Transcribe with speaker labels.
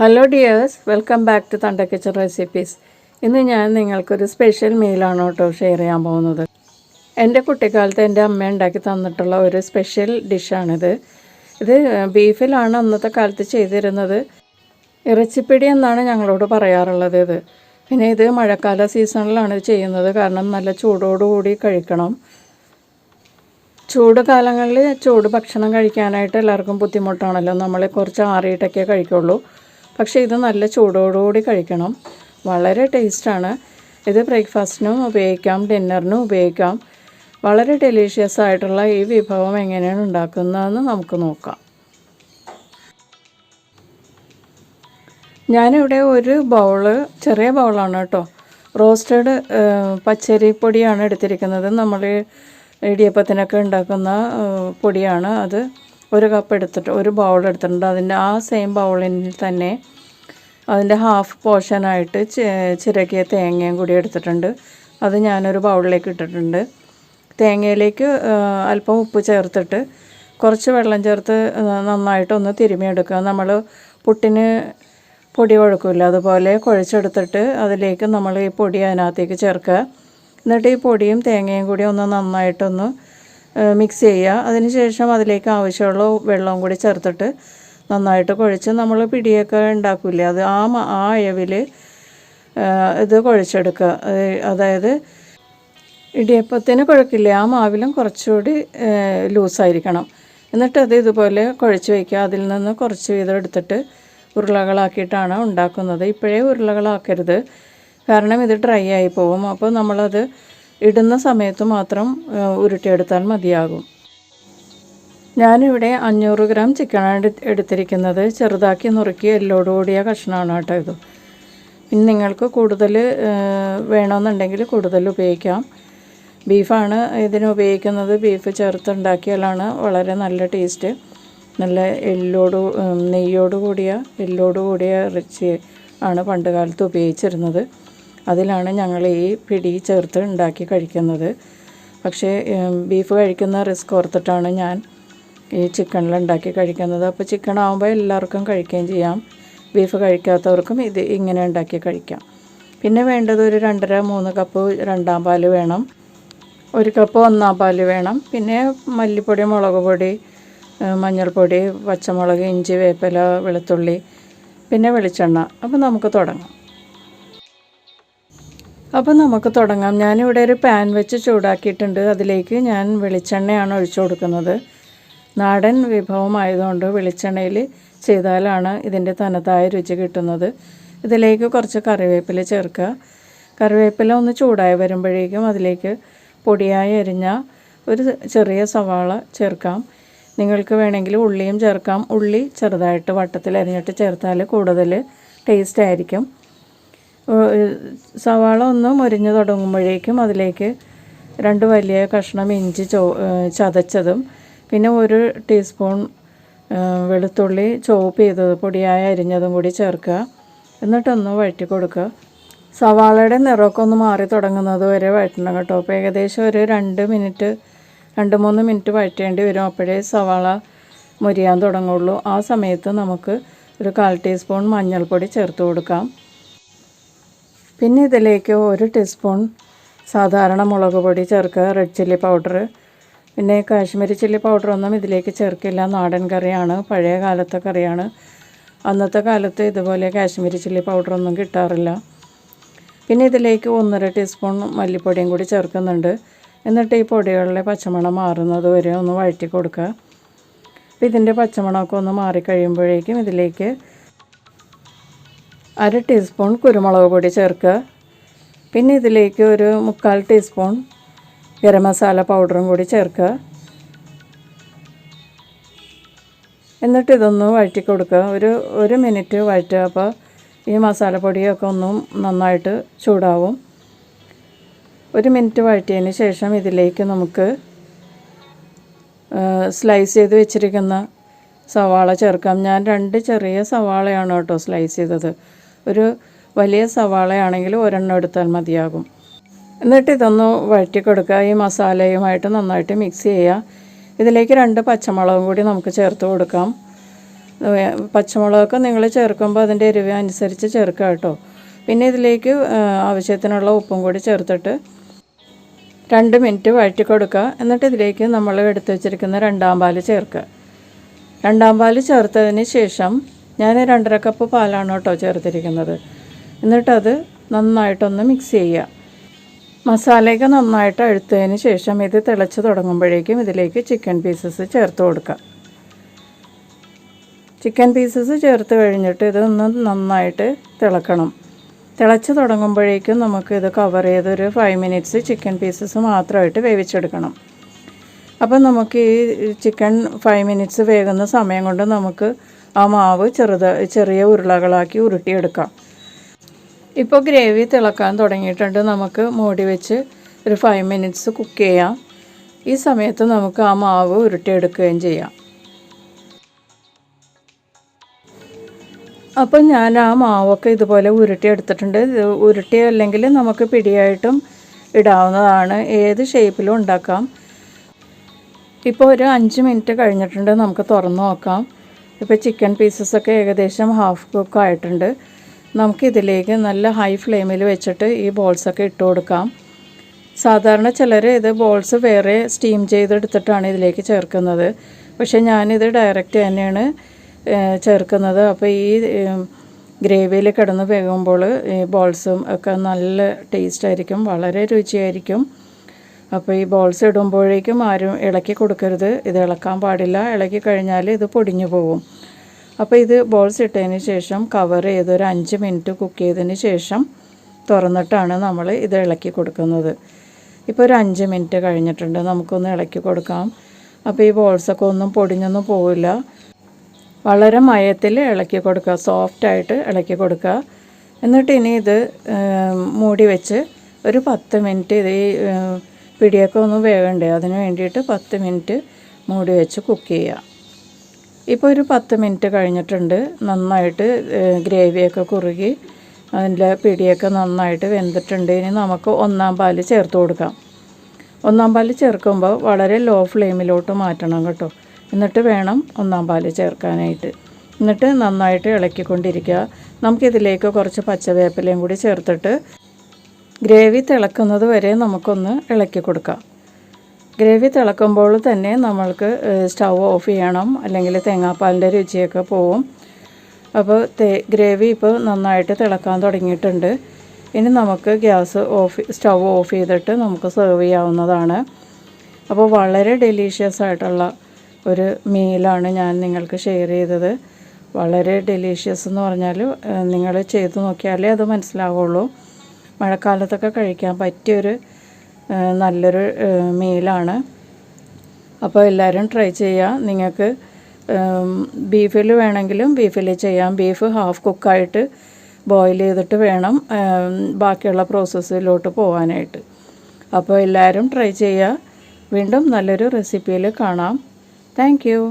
Speaker 1: Hello dears, welcome back to Thanda kitchen recipes. ഇന്ന് ഞാൻ നിങ്ങൾക്കൊരു സ്പെഷ്യൽ മീലാണ് കേട്ടോ ഷെയർ ചെയ്യാൻ പോകുന്നത്. എൻ്റെ കുട്ടിക്കാലത്ത് എൻ്റെ അമ്മ ഉണ്ടാക്കി തന്നിട്ടുള്ള ഒരു സ്പെഷ്യൽ ഡിഷാണിത്. ഇത് ബീഫിലാണ് അന്നത്തെ കാലത്ത് ചെയ്തിരുന്നത്. ഇറച്ചിപ്പിടി എന്നാണ് ഞങ്ങളോട് പറയാറുള്ളത്. പിന്നെ ഇത് മഴക്കാല സീസണിലാണ് ചെയ്യുന്നത്, കാരണം നല്ല ചൂടോടുകൂടി കഴിക്കണം. ചൂട് കാലങ്ങളിൽ ചൂട് ഭക്ഷണം കഴിക്കാനായിട്ട് എല്ലാവർക്കും ബുദ്ധിമുട്ടാണല്ലോ. നമ്മൾ കുറച്ച് ആറിയിട്ടൊക്കെ കഴിക്കുള്ളൂ. പക്ഷേ ഇത് നല്ല ചൂടോടുകൂടി കഴിക്കണം. വളരെ ടേസ്റ്റാണ്. ഇത് ബ്രേക്ക്ഫാസ്റ്റിനും ഉപയോഗിക്കാം, ഡിന്നറിനും ഉപയോഗിക്കാം. വളരെ ഡെലീഷ്യസ് ആയിട്ടുള്ള ഈ വിഭവം എങ്ങനെയാണ് ഉണ്ടാക്കുന്നതെന്ന് നമുക്ക് നോക്കാം. ഞാനിവിടെ ഒരു ബൗള്, ചെറിയ ബൗളാണ് കേട്ടോ, റോസ്റ്റഡ് പച്ചരിപ്പൊടിയാണ് എടുത്തിരിക്കുന്നത്. നമ്മൾ ഇടിയപ്പത്തിനൊക്കെ ഉണ്ടാക്കുന്ന പൊടിയാണ്. അത് ഒരു കപ്പ് എടുത്തിട്ട് ഒരു ബൗൾ എടുത്തിട്ടുണ്ട്. അതിൻ്റെ ആ സെയിം ബൗളിൽ തന്നെ അതിൻ്റെ ഹാഫ് പോർഷനായിട്ട് ചിരകിയ തേങ്ങയും കൂടി എടുത്തിട്ടുണ്ട്. അത് ഞാനൊരു ബൗളിലേക്ക് ഇട്ടിട്ടുണ്ട്. തേങ്ങയിലേക്ക് അല്പം ഉപ്പ് ചേർത്തിട്ട് കുറച്ച് വെള്ളം ചേർത്ത് നന്നായിട്ടൊന്ന് തിരുമിയെടുക്കുക. നമ്മൾ പുട്ടിന് പൊടി കുഴക്കില്ല, അതുപോലെ കുഴച്ചെടുത്തിട്ട് അതിലേക്ക് നമ്മൾ ഈ പൊടി അതിനകത്തേക്ക് ചേർക്കുക. എന്നിട്ട് ഈ പൊടിയും തേങ്ങയും കൂടി ഒന്ന് നന്നായിട്ടൊന്ന് മിക്സ് ചെയ്യുക. അതിനുശേഷം അതിലേക്ക് ആവശ്യമുള്ള വെള്ളവും കൂടി ചേർത്തിട്ട് നന്നായിട്ട് കുഴച്ച് നമ്മൾ പിടിയൊക്കെ ഉണ്ടാക്കില്ലേ, അത് ആ അയവിൽ ഇത് കുഴച്ചെടുക്കുക. അതായത് ഇടിയപ്പത്തിന് കുഴക്കില്ലേ, ആ മാവിലും കുറച്ചുകൂടി ലൂസായിരിക്കണം. എന്നിട്ട് അത് ഇതുപോലെ കുഴച്ച് വയ്ക്കുക. അതിൽ നിന്ന് കുറച്ച് വീതം എടുത്തിട്ട് ഉരുളകളാക്കിയിട്ടാണ് ഉണ്ടാക്കുന്നത്. ഇപ്പോഴേ ഉരുളകളാക്കരുത്, കാരണം ഇത് ഡ്രൈ ആയി പോകും. അപ്പോൾ നമ്മളത് ഇടുന്ന സമയത്ത് മാത്രം ഉരുട്ടിയെടുത്താൽ മതിയാകും. ഞാനിവിടെ 500 ഗ്രാം ചിക്കനാണ് എടുത്തിരിക്കുന്നത്. ചെറുതാക്കി നുറുക്കി എല്ലോടുകൂടിയ കഷ്ണമാണ് കേട്ടോ ഇത്. പിന്നെ നിങ്ങൾക്ക് കൂടുതൽ വേണമെന്നുണ്ടെങ്കിൽ കൂടുതൽ ഉപയോഗിക്കാം. ബീഫാണ് ഇതിന് ഉപയോഗിക്കുന്നത്. ബീഫ് ചേർത്തുണ്ടാക്കിയാലാണ് വളരെ നല്ല ടേസ്റ്റ്. നല്ല നെയ്യോട് കൂടിയ ഇറച്ചി ആണ് പണ്ട് കാലത്ത് ഉപയോഗിച്ചിരുന്നത്. അതിലാണ് ഞങ്ങൾ ഈ പിടി ചേർത്ത് ഉണ്ടാക്കി കഴിക്കുന്നത്. പക്ഷേ ബീഫ് കഴിക്കുന്ന റിസ്ക് ഓർത്തിട്ടാണ് ഞാൻ ഈ ചിക്കനിൽ ഉണ്ടാക്കി കഴിക്കുന്നത്. അപ്പോൾ ചിക്കൻ ആകുമ്പോൾ എല്ലാവർക്കും കഴിക്കുകയും ചെയ്യാം. ബീഫ് കഴിക്കാത്തവർക്കും ഇത് ഇങ്ങനെ ഉണ്ടാക്കി കഴിക്കാം. പിന്നെ വേണ്ടത് ഒരു 2.5-3 കപ്പ് രണ്ടാം പാൽ വേണം, 1 കപ്പ് ഒന്നാം പാൽ വേണം. പിന്നെ മല്ലിപ്പൊടി, മുളക് പൊടി, മഞ്ഞൾപ്പൊടി, പച്ചമുളക്, ഇഞ്ചി, വേപ്പില, വെളുത്തുള്ളി, പിന്നെ വെളിച്ചെണ്ണ. അപ്പോൾ നമുക്ക് തുടങ്ങാം. ഞാനിവിടെ ഒരു പാൻ വെച്ച് ചൂടാക്കിയിട്ടുണ്ട്. അതിലേക്ക് ഞാൻ വെളിച്ചെണ്ണയാണ് ഒഴിച്ചു കൊടുക്കുന്നത്. നാടൻ വിഭവമായതുകൊണ്ട് വെളിച്ചെണ്ണയിൽ ചെയ്താലാണ് ഇതിൻ്റെ തനതായ രുചി കിട്ടുന്നത്. ഇതിലേക്ക് കുറച്ച് കറിവേപ്പില ചേർക്കുക. കറിവേപ്പില ഒന്ന് ചൂടായി വരുമ്പോഴേക്കും അതിലേക്ക് പൊടിയായി അരിഞ്ഞ ഒരു ചെറിയ സവാള ചേർക്കാം. നിങ്ങൾക്ക് വേണമെങ്കിൽ ഉള്ളിയും ചേർക്കാം. ഉള്ളി ചെറുതായിട്ട് വട്ടത്തിൽ അരിഞ്ഞിട്ട് ചേർത്താൽ കൂടുതൽ ടേസ്റ്റ് ആയിരിക്കും. സവാള ഒന്ന് മൊരിഞ്ഞ് തുടങ്ങുമ്പോഴേക്കും അതിലേക്ക് 2 വലിയ കഷ്ണം ഇഞ്ചി ചതച്ചതും പിന്നെ 1 ടീസ്പൂൺ വെളുത്തുള്ളി ചോപ്പ് ചെയ്തത് പൊടിയായി അരിഞ്ഞതും കൂടി ചേർക്കുക. എന്നിട്ടൊന്ന് വഴറ്റി കൊടുക്കുക. സവാളയുടെ നിറമൊക്കെ ഒന്ന് മാറി തുടങ്ങുന്നത് വരെ വഴറ്റണം കേട്ടോ. അപ്പോൾ ഏകദേശം ഒരു 2-3 മിനിറ്റ് വഴറ്റേണ്ടി വരും. അപ്പോഴേ സവാള മൊരിയാൻ തുടങ്ങുള്ളൂ. ആ സമയത്ത് നമുക്ക് ഒരു 1/4 ടീസ്പൂൺ മഞ്ഞൾപ്പൊടി ചേർത്ത് കൊടുക്കാം. പിന്നെ ഇതിലേക്ക് 1 ടീസ്പൂൺ സാധാരണ മുളക് പൊടി ചേർക്കുക, റെഡ് ചില്ലി പൗഡർ. പിന്നെ കാശ്മീരി ചില്ലി പൗഡറൊന്നും ഇതിലേക്ക് ചേർക്കില്ല. നാടൻ കറിയാണ്, പഴയ കാലത്തെ കറിയാണ്. അന്നത്തെ കാലത്ത് ഇതുപോലെ കാശ്മീരി ചില്ലി പൗഡറൊന്നും കിട്ടാറില്ല. പിന്നെ ഇതിലേക്ക് 1.5 ടീസ്പൂൺ മല്ലിപ്പൊടിയും കൂടി ചേർക്കുന്നുണ്ട്. എന്നിട്ട് ഈ പൊടികളിലെ പച്ചമണം മാറുന്നത് വരെ ഒന്ന് വഴറ്റി കൊടുക്കുക. അപ്പോൾ ഇതിൻ്റെ പച്ചമണമൊക്കെ ഒന്ന് മാറിക്കഴിയുമ്പോഴേക്കും ഇതിലേക്ക് 1/2 ടീസ്പൂൺ കുരുമുളക് പൊടി ചേർക്കുക. പിന്നെ ഇതിലേക്ക് ഒരു 3/4 ടീസ്പൂൺ ഗരമസാല പൗഡറും കൂടി ചേർക്കുക. എന്നിട്ട് ഇതൊന്ന് വഴറ്റി കൊടുക്കുക. ഒരു മിനിറ്റ് വഴറ്റുക. അപ്പോൾ ഈ മസാലപ്പൊടിയൊക്കെ ഒന്നും നന്നായിട്ട് ചൂടാവും. 1 മിനിറ്റ് വഴറ്റിയതിന് ശേഷം ഇതിലേക്ക് നമുക്ക് സ്ലൈസ് ചെയ്ത് വെച്ചിരിക്കുന്ന സവാള ചേർക്കാം. ഞാൻ 2 ചെറിയ സവാളയാണ് കേട്ടോ സ്ലൈസ് ചെയ്തത്. ഒരു വലിയ സവാളയാണെങ്കിൽ 1 എടുത്താൽ മതിയാകും. എന്നിട്ട് ഇതൊന്ന് വഴറ്റി കൊടുക്കുക. ഈ മസാലയുമായിട്ട് നന്നായിട്ട് മിക്സ് ചെയ്യുക. ഇതിലേക്ക് 2 പച്ചമുളകും കൂടി നമുക്ക് ചേർത്ത് കൊടുക്കാം. പച്ചമുളകൊക്കെ നിങ്ങൾ ചേർക്കുമ്പോൾ അതിൻ്റെ എരിവ് അനുസരിച്ച് ചേർക്കുക കേട്ടോ. പിന്നെ ഇതിലേക്ക് ആവശ്യത്തിനുള്ള ഉപ്പും കൂടി ചേർത്തിട്ട് 2 മിനിറ്റ് വഴറ്റി കൊടുക്കുക. എന്നിട്ട് ഇതിലേക്ക് നമ്മൾ എടുത്ത് വെച്ചിരിക്കുന്ന 2-ാം പാൽ ചേർക്കുക. 2-ാം പാൽ ചേർത്തതിന് ശേഷം ഞാൻ 2.5 കപ്പ് പാലാണ് കേട്ടോ ചേർത്തിരിക്കുന്നത്. എന്നിട്ടത് നന്നായിട്ടൊന്ന് മിക്സ് ചെയ്യുക. മസാലയൊക്കെ നന്നായിട്ട് അഴുത്തതിന് ശേഷം ഇത് തിളച്ച് തുടങ്ങുമ്പോഴേക്കും ഇതിലേക്ക് ചിക്കൻ പീസസ് ചേർത്ത് കൊടുക്കുക. ചിക്കൻ പീസസ് ചേർത്ത് കഴിഞ്ഞിട്ട് ഇതൊന്ന് നന്നായിട്ട് തിളക്കണം. തിളച്ച് തുടങ്ങുമ്പോഴേക്കും നമുക്ക് ഇത് കവർ ചെയ്തൊരു 5 മിനിറ്റ്സ് ചിക്കൻ പീസസ് മാത്രമായിട്ട് വേവിച്ചെടുക്കണം. അപ്പം നമുക്ക് ഈ ചിക്കൻ 5 മിനിറ്റ്സ് വേകുന്ന സമയം കൊണ്ട് നമുക്ക് ആ മാവ് ചെറിയ ഉരുളകളാക്കി ഉരുട്ടിയെടുക്കാം. ഇപ്പോൾ ഗ്രേവി തിളക്കാൻ തുടങ്ങിയിട്ടുണ്ട്. നമുക്ക് മൂടി വെച്ച് ഒരു 5 മിനിറ്റ്സ് കുക്ക് ചെയ്യാം. ഈ സമയത്ത് നമുക്ക് ആ മാവ് ഉരുട്ടിയെടുക്കുകയും ചെയ്യാം. അപ്പം ഞാൻ ആ മാവൊക്കെ ഇതുപോലെ ഉരുട്ടിയെടുത്തിട്ടുണ്ട്. ഉരുട്ടി അല്ലെങ്കിൽ നമുക്ക് പിടിയായിട്ടും ഇടാവുന്നതാണ്. ഏത് ഷേപ്പിലും ഉണ്ടാക്കാം. ഇപ്പോൾ ഒരു 5 മിനിറ്റ് കഴിഞ്ഞിട്ടുണ്ട്. നമുക്ക് തുറന്ന് നോക്കാം. ഇപ്പോൾ ചിക്കൻ പീസസൊക്കെ ഏകദേശം ഹാഫ് കുക്ക് ആയിട്ടുണ്ട്. നമുക്കിതിലേക്ക് നല്ല ഹൈ ഫ്ലെയിമിൽ വെച്ചിട്ട് ഈ ബോൾസൊക്കെ ഇട്ട് കൊടുക്കാം. സാധാരണ ചിലർ ഇത് ബോൾസ് വേറെ സ്റ്റീം ചെയ്തെടുത്തിട്ടാണ് ഇതിലേക്ക് ചേർക്കുന്നത്. പക്ഷേ ഞാനിത് ഡയറക്റ്റ് തന്നെയാണ് ചേർക്കുന്നത്. അപ്പോൾ ഈ ഗ്രേവിയിൽ കിടന്ന് വേകുമ്പോൾ ഈ ബോൾസും ഒക്കെ നല്ല ടേസ്റ്റായിരിക്കും, വളരെ രുചിയായിരിക്കും. അപ്പോൾ ഈ ബോൾസ് ഇടുമ്പോഴേക്കും ആരും ഇളക്കി കൊടുക്കരുത്. ഇത് ഇളക്കാൻ പാടില്ല. ഇളക്കി കഴിഞ്ഞാൽ ഇത് പൊടിഞ്ഞു പോകും. അപ്പോൾ ഇത് ബോൾസ് ഇട്ടതിന് ശേഷം കവർ ചെയ്ത് ഒരു 5 മിനിറ്റ് കുക്ക് ചെയ്തതിന് ശേഷം തുറന്നിട്ടാണ് നമ്മൾ ഇത് ഇളക്കി കൊടുക്കുന്നത്. ഇപ്പോൾ ഒരു 5 മിനിറ്റ് കഴിഞ്ഞിട്ടുണ്ട്. നമുക്കൊന്ന് ഇളക്കി കൊടുക്കാം. അപ്പോൾ ഈ ബോൾസൊക്കെ ഒന്നും പൊടിഞ്ഞൊന്നും പോവില്ല. വളരെ മയത്തിൽ ഇളക്കി കൊടുക്കുക, സോഫ്റ്റായിട്ട് ഇളക്കി കൊടുക്കുക. എന്നിട്ട് ഇനി ഇത് മൂടി വെച്ച് ഒരു 10 മിനിറ്റ് ഇത് ഈ പിടിയൊക്കെ ഒന്ന് വേകണ്ടേ, അതിന് വേണ്ടിയിട്ട് 10 മിനിറ്റ് മൂടി വെച്ച് കുക്ക് ചെയ്യുക. ഇപ്പോൾ ഒരു 10 മിനിറ്റ് കഴിഞ്ഞിട്ടുണ്ട്. നന്നായിട്ട് ഗ്രേവിയൊക്കെ കുറുകി അതിൻ്റെ പിടിയൊക്കെ നന്നായിട്ട് വെന്തിട്ടുണ്ട്. ഇനി നമുക്ക് 1-ാം പാൽ ചേർത്ത് കൊടുക്കാം. 1-ാം പാൽ ചേർക്കുമ്പോൾ വളരെ ലോ ഫ്ലെയിമിലോട്ട് മാറ്റണം കേട്ടോ. എന്നിട്ട് വേണം 1-ാം പാൽ ചേർക്കാനായിട്ട്. എന്നിട്ട് നന്നായിട്ട് ഇളക്കിക്കൊണ്ടിരിക്കുക. നമുക്കിതിലേക്ക് കുറച്ച് പച്ചവേപ്പിലയും കൂടി ചേർത്തിട്ട് ഗ്രേവി തിളക്കുന്നത് വരെ നമുക്കൊന്ന് ഇളക്കി കൊടുക്കാം. ഗ്രേവി തിളക്കുമ്പോൾ തന്നെ നമ്മൾക്ക് സ്റ്റൗ ഓഫ് ചെയ്യണം, അല്ലെങ്കിൽ തേങ്ങാപ്പാലിൻ്റെ രുചിയൊക്കെ പോവും. അപ്പോൾ ഗ്രേവി ഇപ്പോൾ നന്നായിട്ട് തിളക്കാൻ തുടങ്ങിയിട്ടുണ്ട്. ഇനി നമുക്ക് സ്റ്റൗ ഓഫ് ചെയ്തിട്ട് നമുക്ക് സെർവ് ചെയ്യാവുന്നതാണ്. അപ്പോൾ വളരെ ഡെലീഷ്യസ് ആയിട്ടുള്ള ഒരു മീലാണ് ഞാൻ നിങ്ങൾക്ക് ഷെയർ ചെയ്തത്. വളരെ ഡെലീഷ്യസ് എന്ന് പറഞ്ഞാൽ നിങ്ങൾ ചെയ്ത് നോക്കിയാലേ അത് മനസ്സിലാവുള്ളൂ. മഴക്കാലത്തൊക്കെ കഴിക്കാൻ പറ്റിയൊരു നല്ലൊരു മീലാണ്. അപ്പോൾ എല്ലാവരും ട്രൈ ചെയ്യുക. നിങ്ങൾക്ക് ബീഫിൽ വേണമെങ്കിലും ബീഫിൽ ചെയ്യാം. ബീഫ് ഹാഫ് കുക്കായിട്ട് ബോയിൽ ചെയ്തിട്ട് വേണം ബാക്കിയുള്ള പ്രോസസ്സിലോട്ട് പോകാനായിട്ട്. അപ്പോൾ എല്ലാവരും ട്രൈ ചെയ്യുക. വീണ്ടും നല്ലൊരു റെസിപ്പിയിൽ കാണാം. Thank you.